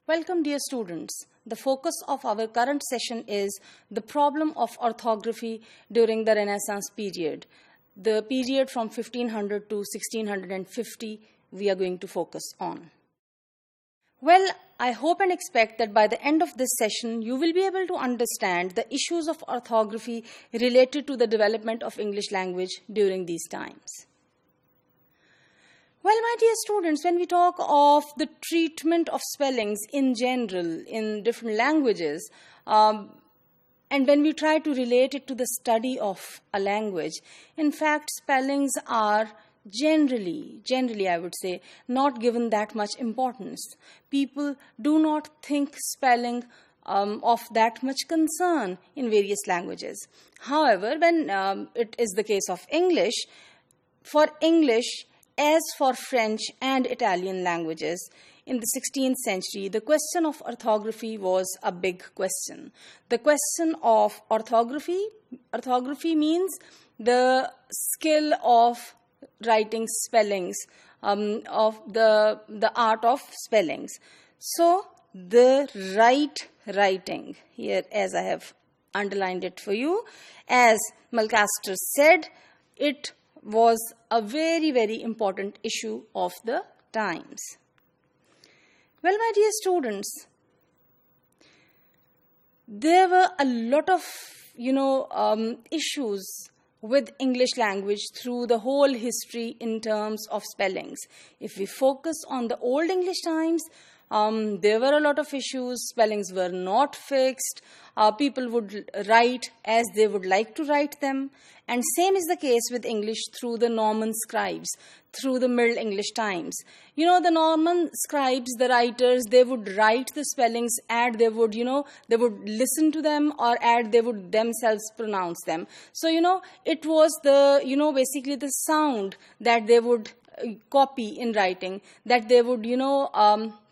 Welcome, dear students. The focus of our current session is the problem of orthography during the Renaissance period. The period from 1500 to 1650 we are going to focus on. Well, I hope and expect that by the end of this session, you will be able to understand the issues of orthography related to the development of English language during these times. Well, my dear students, when we talk of the treatment of spellings in general in different languages, and when we try to relate it to the study of a language, in fact, spellings are generally I would say, not given that much importance. People do not think spelling of that much concern in various languages. However, when it is the case of English, for English, as for French and Italian languages, in the 16th century, the question of orthography was a big question. The question of orthography means the skill of writing spellings, of the art of spellings. So, the right writing, here as I have underlined it for you, as Mulcaster said, it was a very, very important issue of the times. Well, my dear students, there were a lot of, issues with English language through the whole history in terms of spellings. If we focus on the Old English times, there were a lot of issues. Spellings were not fixed. People would write as they would like to write them. And same is the case with English through the Norman scribes, through the Middle English times. You know, the Norman scribes, the writers, they would write the spellings and they would listen to them, or they would themselves pronounce them. So, it was basically the sound that they would copy in writing, that they would,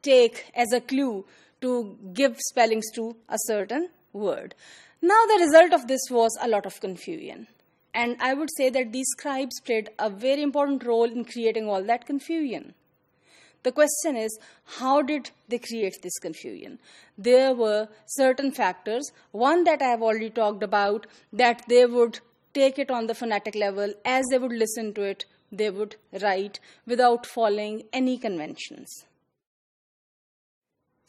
take as a clue to give spellings to a certain word. Now, the result of this was a lot of confusion. And I would say that these scribes played a very important role in creating all that confusion. The question is, how did they create this confusion? There were certain factors. One that I have already talked about, that they would take it on the phonetic level. As they would listen to it, they would write without following any conventions.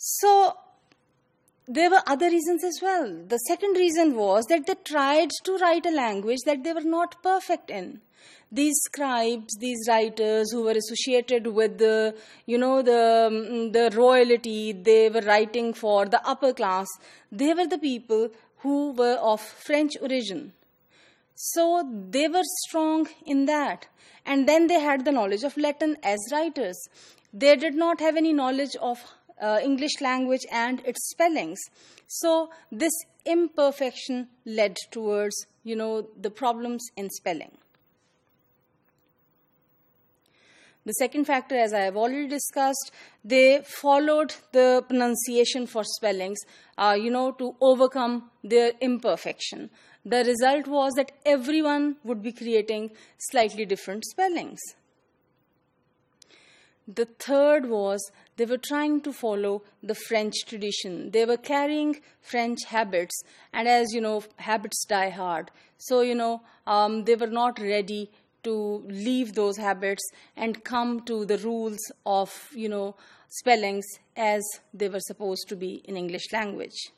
So, there were other reasons as well. The second reason was that they tried to write a language that they were not perfect in. These scribes, these writers who were associated with the royalty, they were writing for the upper class. They were the people who were of French origin. So they were strong in that. And then they had the knowledge of Latin as writers. They did not have any knowledge of English language and its spellings. So this imperfection led towards, the problems in spelling. The second factor, as I have already discussed, they followed the pronunciation for spellings, to overcome their imperfection. The result was that everyone would be creating slightly different spellings. The third was they were trying to follow the French tradition. They were carrying French habits, and as you know, habits die hard. So, they were not ready to leave those habits and come to the rules of, spellings as they were supposed to be in English language.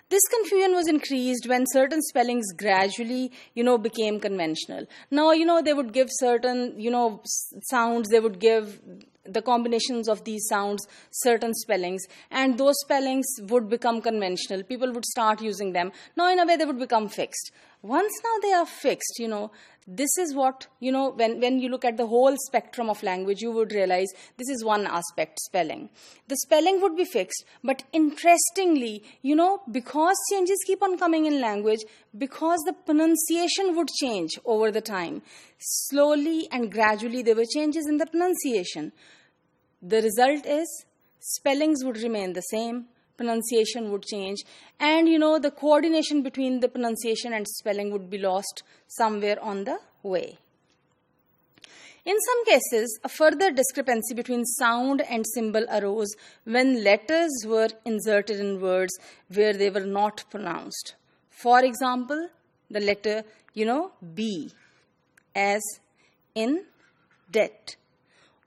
This confusion was increased when certain spellings gradually, became conventional. Now, they would give certain, sounds, they would give the combinations of these sounds certain spellings, and those spellings would become conventional. People would start using them. Now, in a way, they would become fixed. Once now they are fixed, this is what, when you look at the whole spectrum of language, you would realize this is one aspect, spelling. The spelling would be fixed, but interestingly, because changes keep on coming in language, because the pronunciation would change over the time, slowly and gradually there were changes in the pronunciation. The result is spellings would remain the same, pronunciation would change, and the coordination between the pronunciation and spelling would be lost somewhere on the way. In some cases, a further discrepancy between sound and symbol arose when letters were inserted in words where they were not pronounced. For example, the letter, B, as in debt,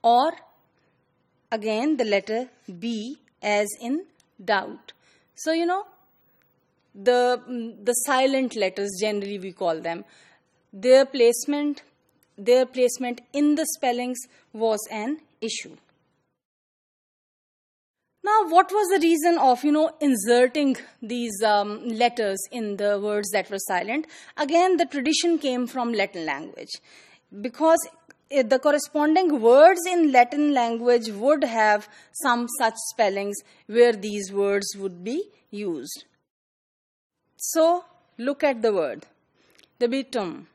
or again the letter B as in doubt. So, the silent letters, generally we call them, their placement in the spellings was an issue. Now, what was the reason of, inserting these letters in the words that were silent? Again, the tradition came from Latin language, because the corresponding words in Latin language would have some such spellings where these words would be used. So, look at the word, debitum.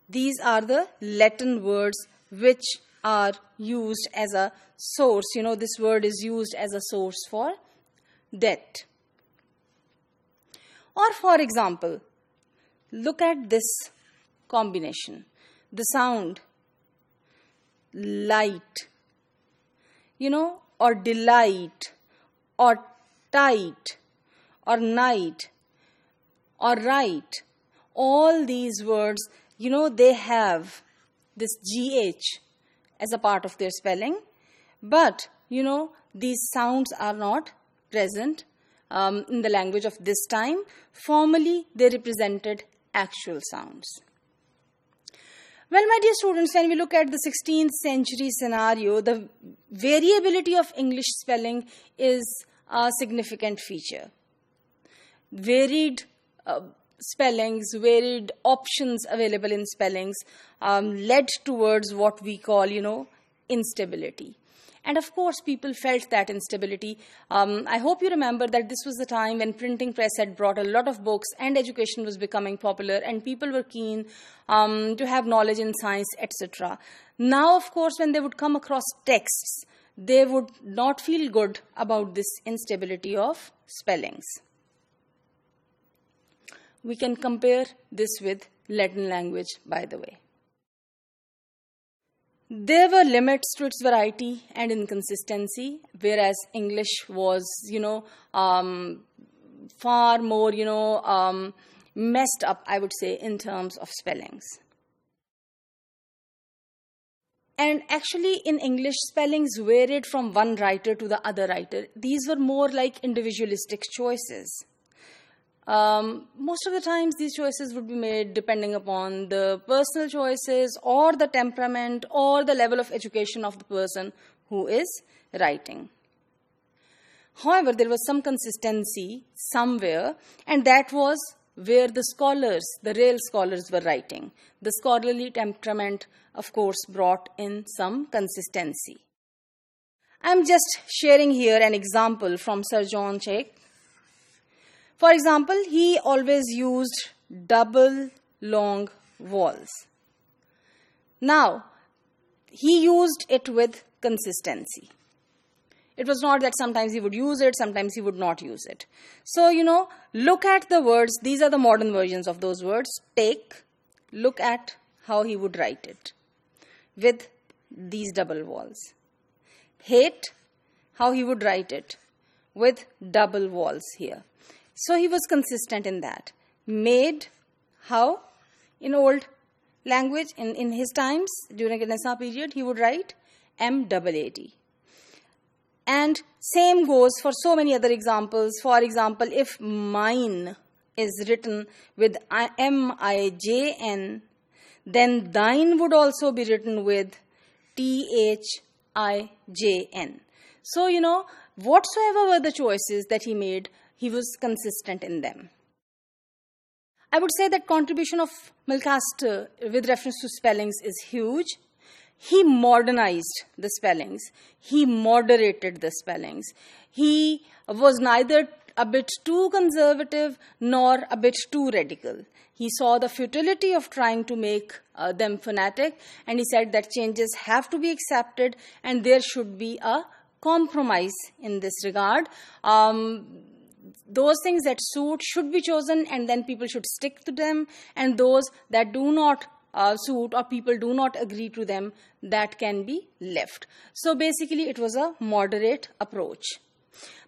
These are the Latin words which are used as a source. This word is used as a source for debt. Or for example, look at this combination. The sound, light, or delight, or tight, or night, or right. All these words, they have this GH as a part of their spelling, but, these sounds are not present in the language of this time. Formerly, they represented actual sounds. Well, my dear students, when we look at the 16th century scenario, the variability of English spelling is a significant feature. Varied spellings, varied options available in spellings led towards what we call, instability. And of course, people felt that instability. I hope you remember that this was the time when printing press had brought a lot of books and education was becoming popular and people were keen to have knowledge in science, etc. Now, of course, when they would come across texts, they would not feel good about this instability of spellings. We can compare this with Latin language, by the way. There were limits to its variety and inconsistency, whereas English was, far more, messed up, I would say, in terms of spellings. And actually, in English, spellings varied from one writer to the other writer. These were more like individualistic choices. Most of the times, these choices would be made depending upon the personal choices or the temperament or the level of education of the person who is writing. However, there was some consistency somewhere, and that was where the scholars, the real scholars, were writing. The scholarly temperament, of course, brought in some consistency. I'm just sharing here an example from Sir John Chake. For example, he always used double long vowels. Now, he used it with consistency. It was not that sometimes he would use it, sometimes he would not use it. So, look at the words. These are the modern versions of those words. Take, look at how he would write it with these double vowels. Hate, how he would write it with double vowels here. So he was consistent in that. Made, how? In old language, in his times, during the Renaissance period, he would write M-double-A-D. And same goes for so many other examples. For example, if mine is written with M-I-J-N, then thine would also be written with T-H-I-J-N. So, whatsoever were the choices that he made, he was consistent in them. I would say that contribution of Milcaster with reference to spellings is huge. He modernized the spellings. He moderated the spellings. He was neither a bit too conservative nor a bit too radical. He saw the futility of trying to make them phonetic, and he said that changes have to be accepted and there should be a compromise in this regard. Those things that suit should be chosen and then people should stick to them, and those that do not suit or people do not agree to them, that can be left. So basically it was a moderate approach.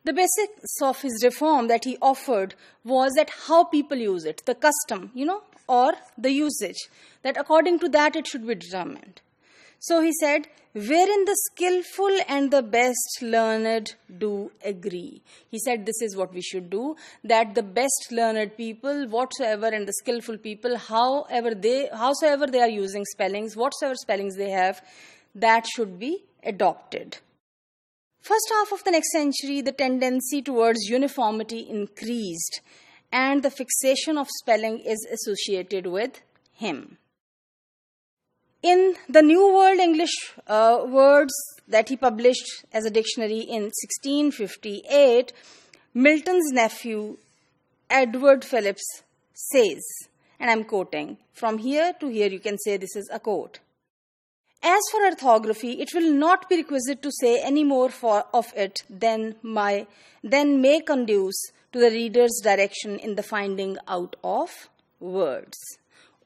The basics of his reform that he offered was that how people use it, the custom, or the usage, that according to that it should be determined. So he said, wherein the skillful and the best learned do agree. He said this is what we should do, that the best learned people, whatsoever, and the skillful people, howsoever they are using spellings, whatsoever spellings they have, that should be adopted. First half of the next century, the tendency towards uniformity increased, and the fixation of spelling is associated with him. In the New World English Words that he published as a dictionary in 1658, Milton's nephew, Edward Phillips, says, and I'm quoting, from here to here you can say this is a quote, "As for orthography, it will not be requisite to say any more of it than may conduce to the reader's direction in the finding out of words."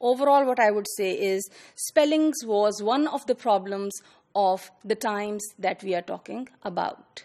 Overall, what I would say is spellings was one of the problems of the times that we are talking about.